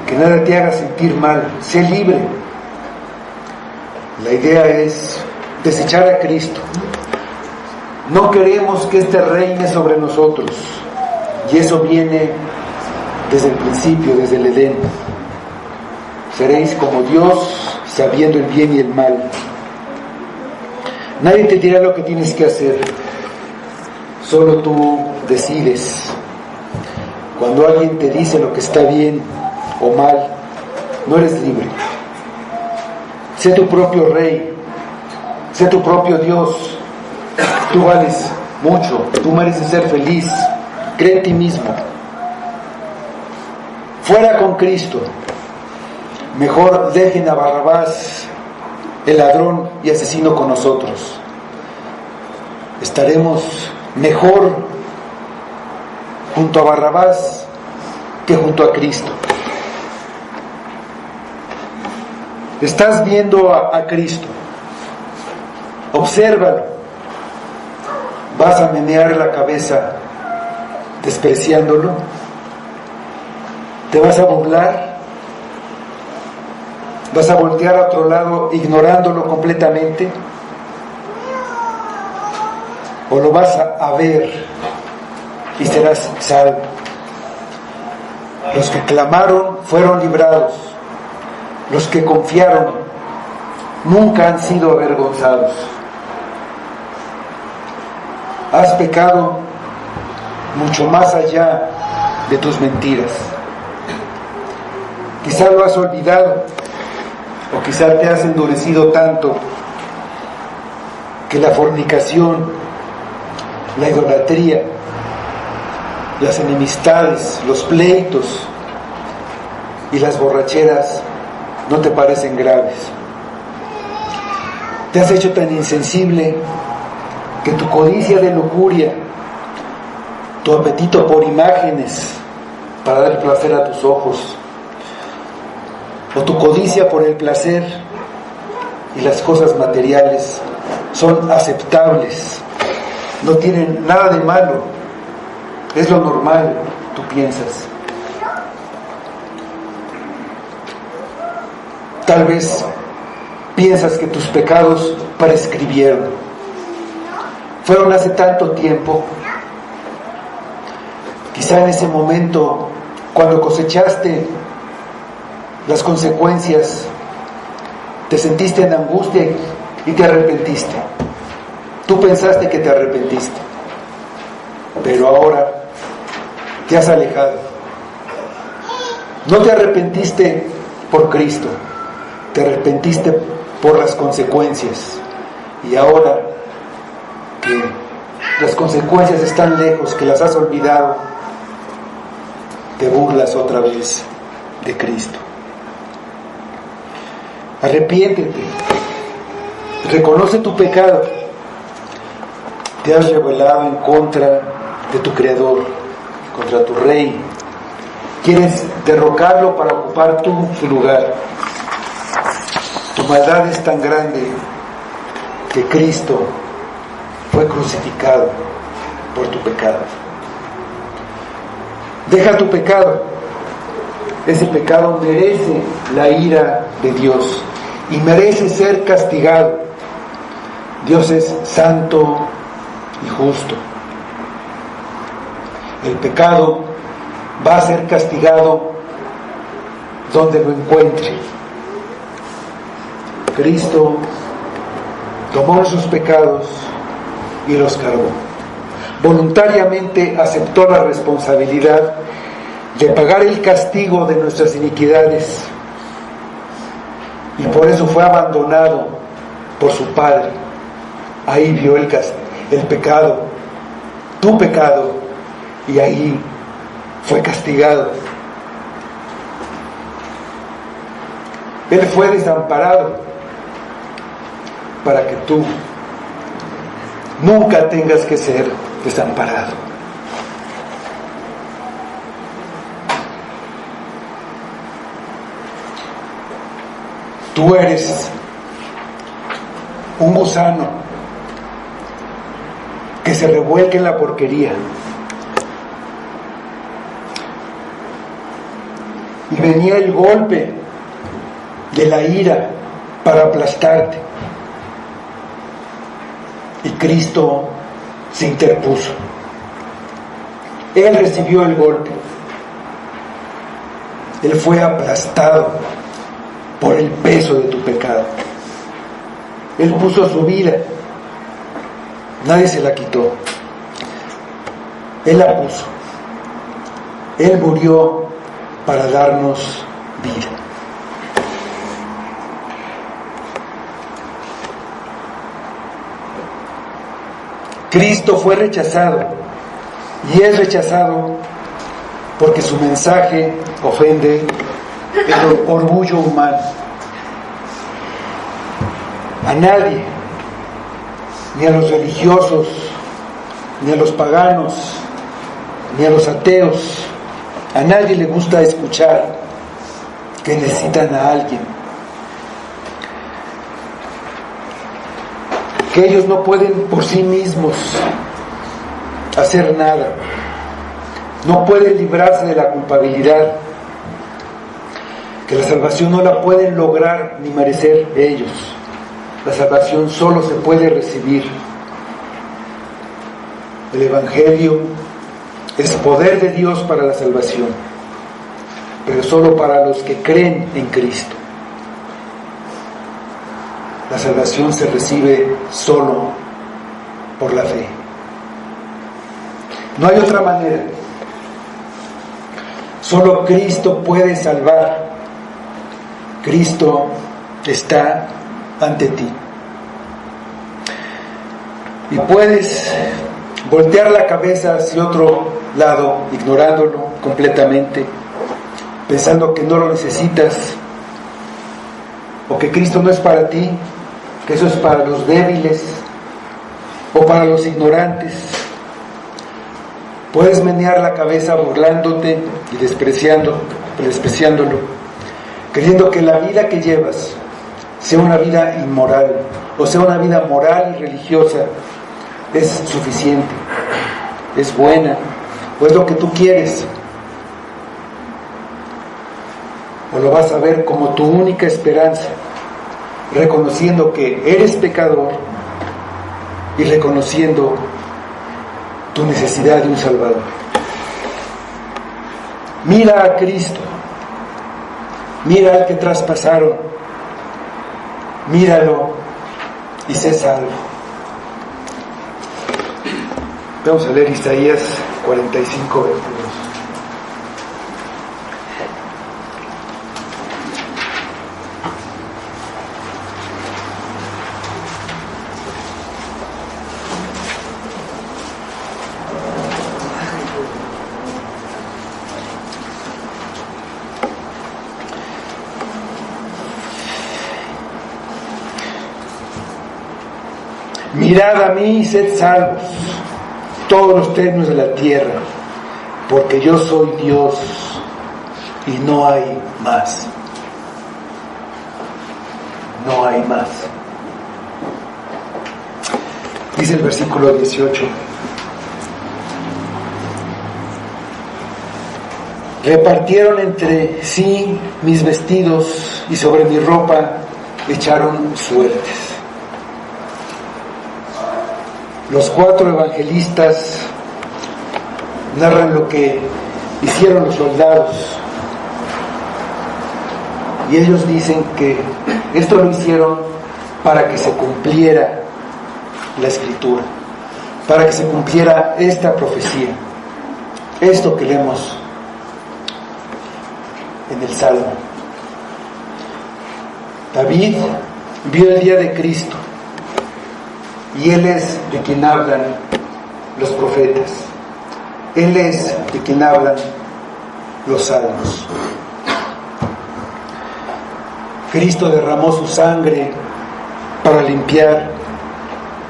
que nada te haga sentir mal. Sé libre. La idea es desechar a Cristo. No queremos que este reine sobre nosotros, y eso viene desde el principio, desde el Edén. Seréis como Dios, sabiendo el bien y el mal. Nadie te dirá lo que tienes que hacer, solo tú decides. Cuando alguien te dice lo que está bien o mal, no eres libre. Sé tu propio rey, sé tu propio Dios. Tú vales mucho, tú mereces ser feliz. Cree en ti mismo. Fuera con Cristo. Mejor dejen a Barrabás, el ladrón y asesino, con nosotros. Estaremos mejor junto a Barrabás que junto a Cristo. Estás viendo a Cristo. Obsérvalo. ¿Vas a menear la cabeza despreciándolo? ¿Te vas a burlar? ¿Vas a voltear a otro lado ignorándolo completamente? o lo vas a ver y serás salvo. Los que clamaron fueron librados, los que confiaron nunca han sido avergonzados. Has pecado mucho más allá de tus mentiras. Quizá lo has olvidado, o quizá te has endurecido tanto que la fornicación, la idolatría, las enemistades, los pleitos y las borracheras no te parecen graves. Te has hecho tan insensible que tu codicia de lujuria, tu apetito por imágenes para dar placer a tus ojos, o tu codicia por el placer y las cosas materiales son aceptables, no tienen nada de malo, es lo normal, tú piensas. Tal vez piensas que tus pecados prescribieron, fueron hace tanto tiempo. Quizá en ese momento, cuando cosechaste las consecuencias, te sentiste en angustia y te arrepentiste. Tú pensaste que te arrepentiste, pero ahora te has alejado. No te arrepentiste por Cristo, te arrepentiste por las consecuencias. Y ahora que las consecuencias están lejos, que las has olvidado, te burlas otra vez de Cristo. Arrepiéntete, reconoce tu pecado. Te has rebelado en contra de tu Creador, contra tu Rey. Quieres derrocarlo para ocupar tú su lugar. Tu maldad es tan grande que Cristo fue crucificado por tu pecado. Deja tu pecado. Ese pecado merece la ira de Dios y merece ser castigado. Dios es santo y justo. El pecado va a ser castigado donde lo encuentre. Cristo tomó sus pecados y los cargó. Voluntariamente aceptó la responsabilidad de pagar el castigo de nuestras iniquidades, y por eso fue abandonado por su Padre. Ahí vio el pecado, tu pecado, y ahí fue castigado. Él fue desamparado para que tú nunca tengas que ser desamparado. Tú eres un gusano que se revuelca en la porquería. Y venía el golpe de la ira para aplastarte. Y Cristo se interpuso. Él recibió el golpe. Él fue aplastado por el peso de tu pecado. Él puso su vida. Nadie se la quitó. Él la puso. Él murió para darnos vida. Cristo fue rechazado y es rechazado porque su mensaje ofende el orgullo humano. A nadie, ni a los religiosos, ni a los paganos, ni a los ateos, a nadie le gusta escuchar que necesitan a alguien, que ellos no pueden por sí mismos hacer nada, no pueden librarse de la culpabilidad, que la salvación no la pueden lograr ni merecer ellos. La salvación solo se puede recibir El Evangelio es poder de Dios para la salvación, pero solo para los que creen en Cristo. La salvación se recibe solo por la fe. No hay otra manera. Solo Cristo puede salvar. Cristo está ante ti. Y puedes voltear la cabeza hacia otro lado, ignorándolo completamente, pensando que no lo necesitas, o que Cristo no es para ti, que eso es para los débiles o para los ignorantes. Puedes menear la cabeza burlándote y despreciándolo, creyendo que la vida que llevas sea una vida inmoral o sea una vida moral y religiosa es suficiente, es buena, o es lo que tú quieres, o lo vas a ver como tu única esperanza, reconociendo que eres pecador y reconociendo tu necesidad de un Salvador. Mira a Cristo, mira al que traspasaron, míralo y sé salvo. Vamos a leer Isaías 45, 22. Mirad a mí y sed salvos, todos los términos de la tierra, porque yo soy Dios y no hay más. No hay más. Dice el versículo 18. Repartieron entre sí mis vestidos y sobre mi ropa echaron suertes. Los 4 evangelistas narran lo que hicieron los soldados, y ellos dicen que esto lo hicieron para que se cumpliera la Escritura, para que se cumpliera esta profecía, esto que leemos en el Salmo. David vio el día de Cristo, y Él es de quien hablan los profetas. Él es de quien hablan los salmos. Cristo derramó su sangre para limpiar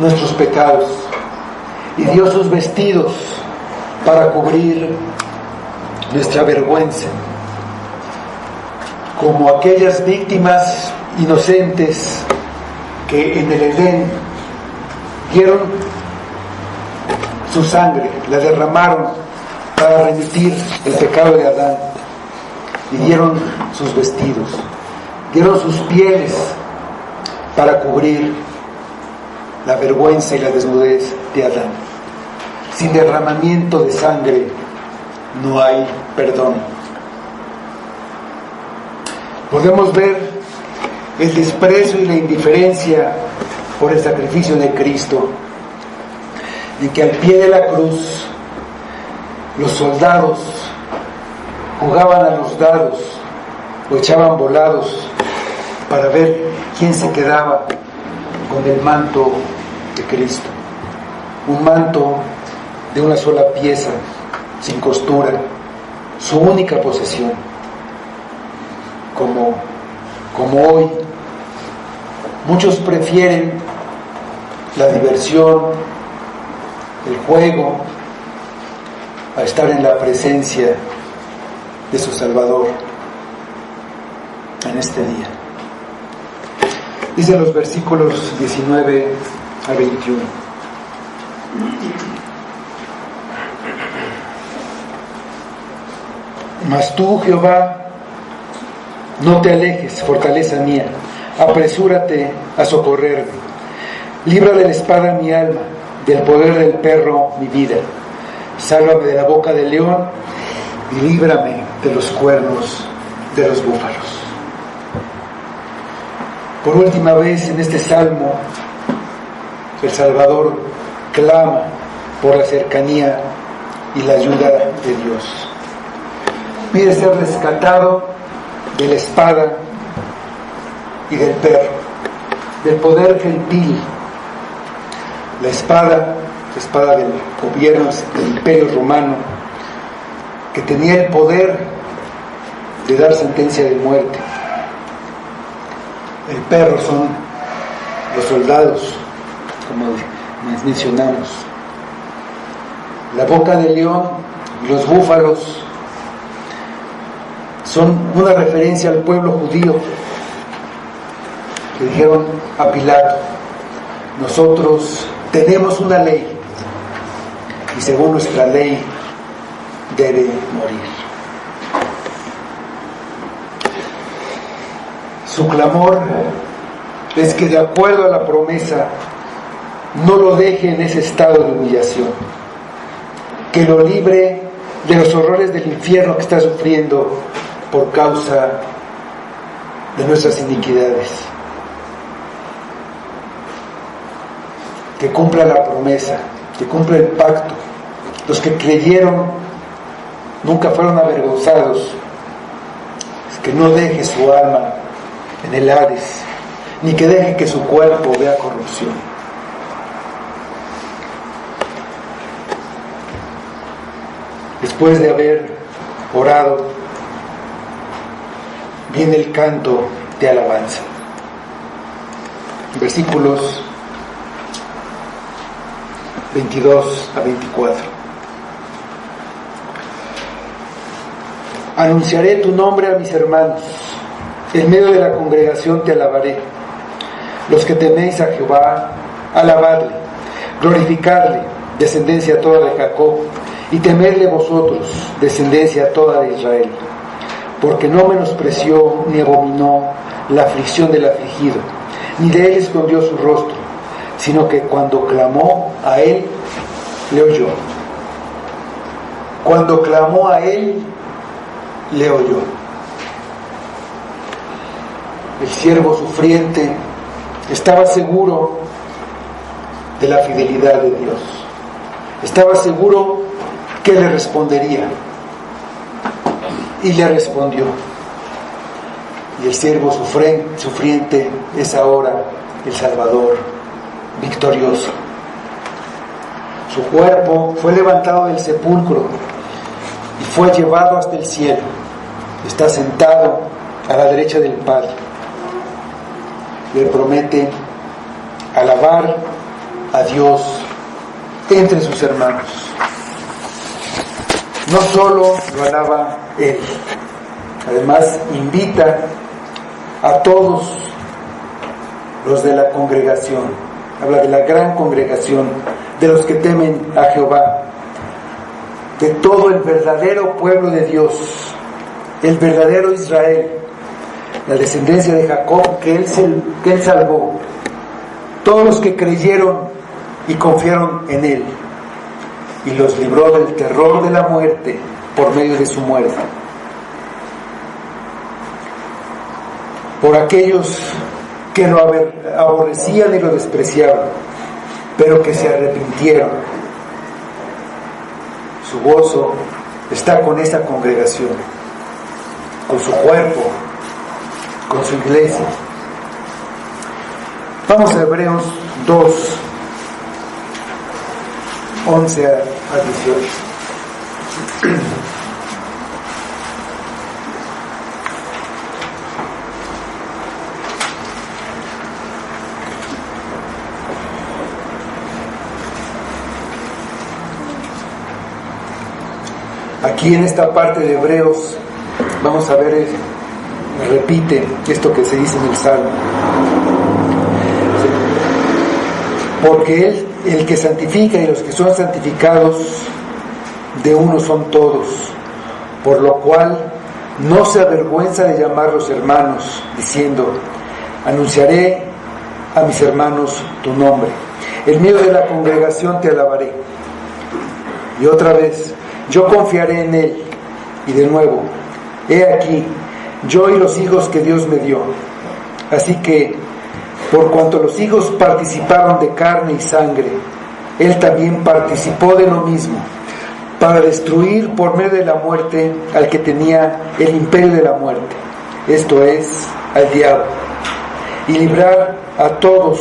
nuestros pecados y dio sus vestidos para cubrir nuestra vergüenza. Como aquellas víctimas inocentes que en el Edén dieron su sangre, la derramaron para remitir el pecado de Adán, y dieron sus vestidos, dieron sus pieles para cubrir la vergüenza y la desnudez de Adán. Sin derramamiento de sangre no hay perdón. Podemos ver el desprecio y la indiferencia por el sacrificio de Cristo, en que al pie de la cruz los soldados jugaban a los dados o echaban volados para ver quién se quedaba con el manto de Cristo, un manto de una sola pieza, sin costura, su única posesión. Como hoy muchos prefieren la diversión, el juego, a estar en la presencia de su Salvador en este día. Dice los versículos 19 a 21. Mas tú, Jehová, no te alejes, fortaleza mía, apresúrate a socorrerme. Libra de la espada mi alma, del poder del perro mi vida. Sálvame de la boca del león y líbrame de los cuernos de los búfalos. Por última vez en este salmo, el Salvador clama por la cercanía y la ayuda de Dios. Pide ser rescatado de la espada y del perro, del poder gentil. La espada del gobierno del Imperio Romano, que tenía el poder de dar sentencia de muerte. El perro son los soldados, como mencionamos. La boca del león y los búfalos son una referencia al pueblo judío, que dijeron a Pilato: nosotros tenemos una ley y según nuestra ley debe morir. Su clamor es que, de acuerdo a la promesa, no lo deje en ese estado de humillación, que lo libre de los horrores del infierno que está sufriendo por causa de nuestras iniquidades, que cumpla la promesa, que cumpla el pacto. Los que creyeron nunca fueron avergonzados. Que no deje su alma en el Hades, ni que deje que su cuerpo vea corrupción. Después de haber orado, viene el canto de alabanza. Versículos 22 a 24. Anunciaré tu nombre a mis hermanos, en medio de la congregación te alabaré. Los que teméis a Jehová, alabadle, glorificadle, descendencia toda de Jacob, y temedle vosotros, descendencia toda de Israel, porque no menospreció ni abominó la aflicción del afligido, ni de él escondió su rostro, sino que cuando clamó a él, le oyó. Cuando clamó a él, le oyó. El siervo sufriente estaba seguro de la fidelidad de Dios. Estaba seguro que le respondería. Y le respondió. Y el siervo sufriente es ahora el Salvador victorioso. Su cuerpo fue levantado del sepulcro y fue llevado hasta el cielo. Está sentado a la derecha del Padre. Le promete alabar a Dios entre sus hermanos. No solo lo alaba él, además invita a todos los de la congregación. Habla de la gran congregación, de los que temen a Jehová, de todo el verdadero pueblo de Dios, el verdadero Israel, la descendencia de Jacob que él salvó, todos los que creyeron y confiaron en él, y los libró del terror de la muerte por medio de su muerte. Por aquellos que lo aborrecían y lo despreciaban, pero que se arrepintieron. Su gozo está con esa congregación, con su cuerpo, con su iglesia. Vamos a Hebreos 2, 11 a 18. Aquí en esta parte de Hebreos vamos a ver, repite esto que se dice en el Salmo. Porque Él, el que santifica y los que son santificados, de uno son todos, por lo cual no se avergüenza de llamarlos hermanos, diciendo: anunciaré a mis hermanos tu nombre. En medio de la congregación te alabaré. Y otra vez, yo confiaré en Él. Y de nuevo, he aquí, yo y los hijos que Dios me dio. Así que, por cuanto los hijos participaron de carne y sangre, Él también participó de lo mismo, para destruir por medio de la muerte al que tenía el imperio de la muerte, esto es, al diablo, y librar a todos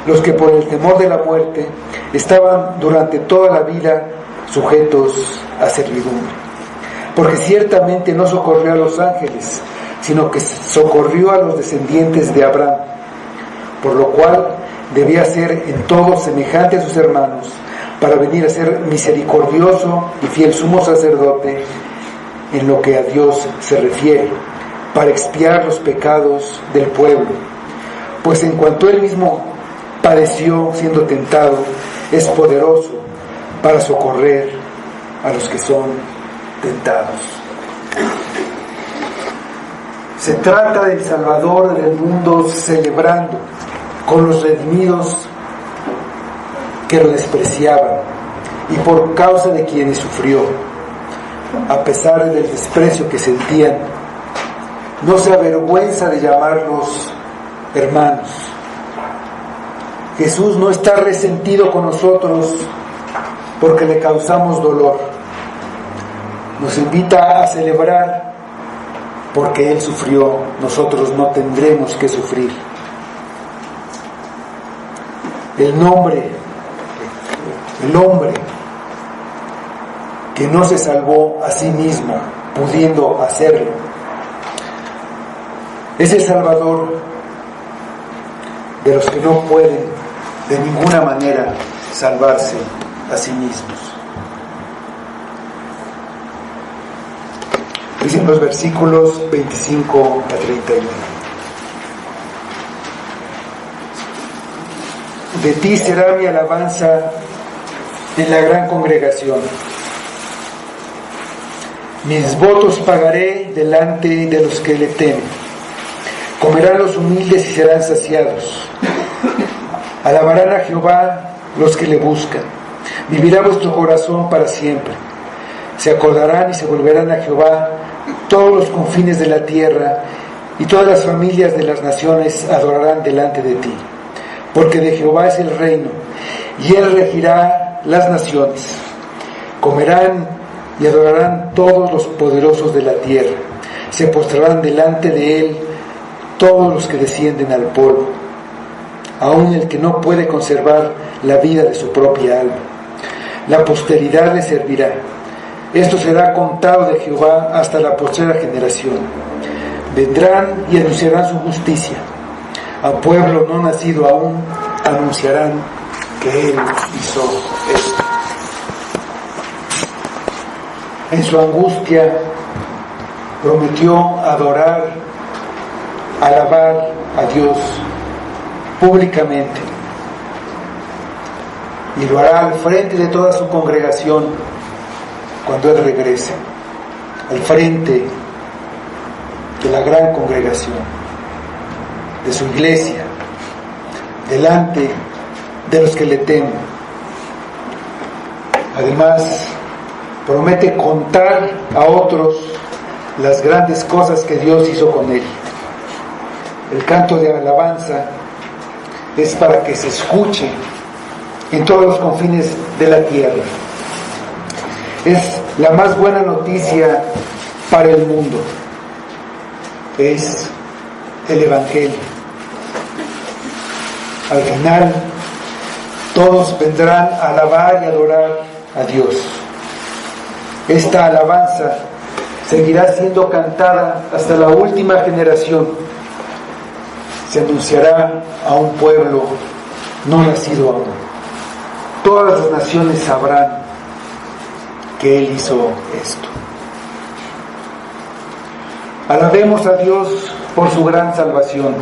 los que por el temor de la muerte estaban durante toda la vida sujetos a servidumbre. Porque ciertamente no socorrió a los ángeles, sino que socorrió a los descendientes de Abraham, por lo cual debía ser en todo semejante a sus hermanos, para venir a ser misericordioso y fiel sumo sacerdote en lo que a Dios se refiere, para expiar los pecados del pueblo. Pues en cuanto Él mismo padeció siendo tentado, es poderoso para socorrer a los que son tentados. Se trata del Salvador del mundo celebrando con los redimidos que lo despreciaban y por causa de quienes sufrió, a pesar del desprecio que sentían, no se avergüenza de llamarlos hermanos. Jesús no está resentido con nosotros porque le causamos dolor. Nos invita a celebrar porque Él sufrió, nosotros no tendremos que sufrir. El hombre que no se salvó a sí mismo, pudiendo hacerlo, es el Salvador de los que no pueden de ninguna manera salvarse a sí mismos. Dicen los versículos 25 a 31. De ti será mi alabanza en la gran congregación. Mis votos pagaré delante de los que le temen. Comerán los humildes y serán saciados. Alabarán a Jehová los que le buscan. Vivirá vuestro corazón para siempre. Se acordarán y se volverán a Jehová todos los confines de la tierra, y todas las familias de las naciones adorarán delante de ti. Porque de Jehová es el reino, y Él regirá las naciones. Comerán y adorarán todos los poderosos de la tierra. Se postrarán delante de Él todos los que descienden al polvo, aun el que no puede conservar la vida de su propia alma. La posteridad le servirá. Esto será contado de Jehová hasta la postrera generación. Vendrán y anunciarán su justicia. A pueblo no nacido aún anunciarán que Él hizo esto. En su angustia prometió adorar, alabar a Dios públicamente, y lo hará al frente de toda su congregación cuando Él regrese, al frente de la gran congregación, de su iglesia, delante de los que le temen. Además, promete contar a otros las grandes cosas que Dios hizo con Él. El canto de alabanza es para que se escuche en todos los confines de la tierra. Es la más buena noticia para el mundo. Es el Evangelio. Al final, todos vendrán a alabar y adorar a Dios. Esta alabanza seguirá siendo cantada hasta la última generación. Se anunciará a un pueblo no nacido aún. Todas las naciones sabrán que Él hizo esto. Alabemos a Dios por su gran salvación.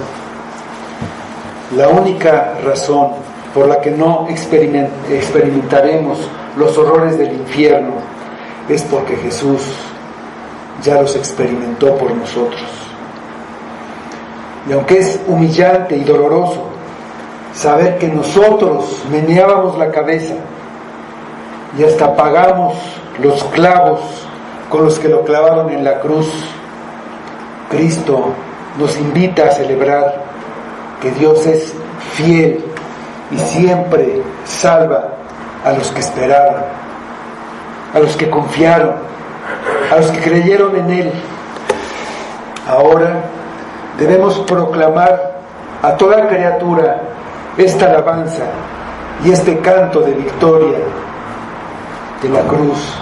La única razón por la que no experimentaremos los horrores del infierno es porque Jesús ya los experimentó por nosotros. Y aunque es humillante y doloroso saber que nosotros meneábamos la cabeza y hasta pagamos los clavos con los que lo clavaron en la cruz. Cristo nos invita a celebrar que Dios es fiel y siempre salva a los que esperaron, a los que confiaron, a los que creyeron en Él. Ahora debemos proclamar a toda criatura esta alabanza y este canto de victoria de la cruz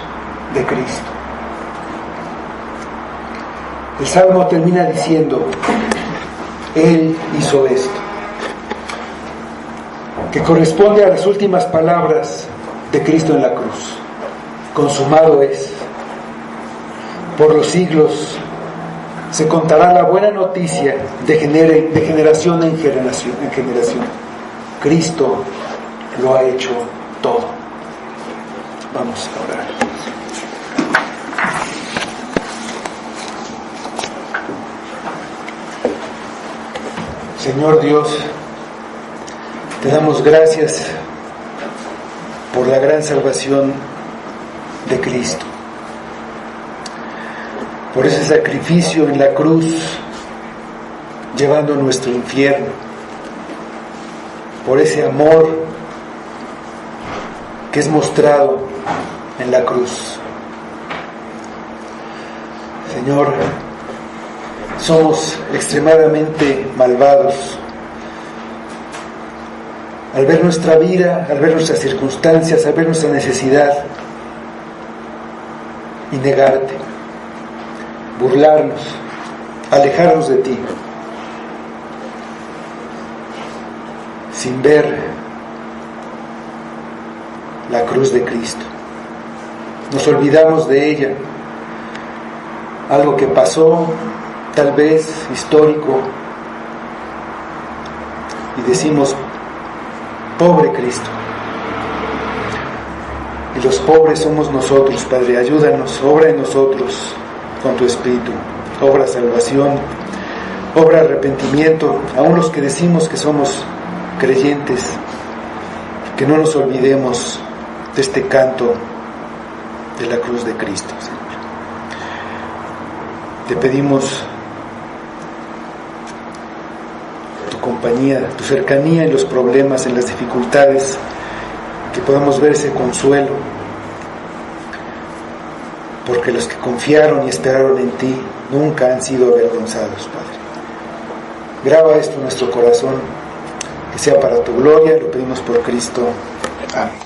de Cristo. El Salmo termina diciendo: Él hizo esto, que corresponde a las últimas palabras de Cristo en la cruz. Consumado es. Por los siglos se contará la buena noticia de generación en generación. Cristo lo ha hecho todo. Vamos a orar. Señor Dios, te damos gracias por la gran salvación de Cristo, por ese sacrificio en la cruz, llevando nuestro infierno, por ese amor que es mostrado en la cruz. Señor, somos extremadamente malvados al ver nuestra vida, al ver nuestras circunstancias, al ver nuestra necesidad y negarte, burlarnos, alejarnos de ti, sin ver la cruz de Cristo. Nos olvidamos de ella, algo que pasó, tal vez histórico, y decimos: pobre Cristo. Y los pobres somos nosotros, Padre. Ayúdanos, obra en nosotros con tu Espíritu, obra salvación, obra arrepentimiento, aún los que decimos que somos creyentes, que no nos olvidemos de este canto de la cruz de Cristo, Señor. Te pedimos tu compañía, tu cercanía en los problemas, en las dificultades, que podamos ver ese consuelo, porque los que confiaron y esperaron en ti nunca han sido avergonzados, Padre. Graba esto en nuestro corazón, que sea para tu gloria, lo pedimos por Cristo. Amén.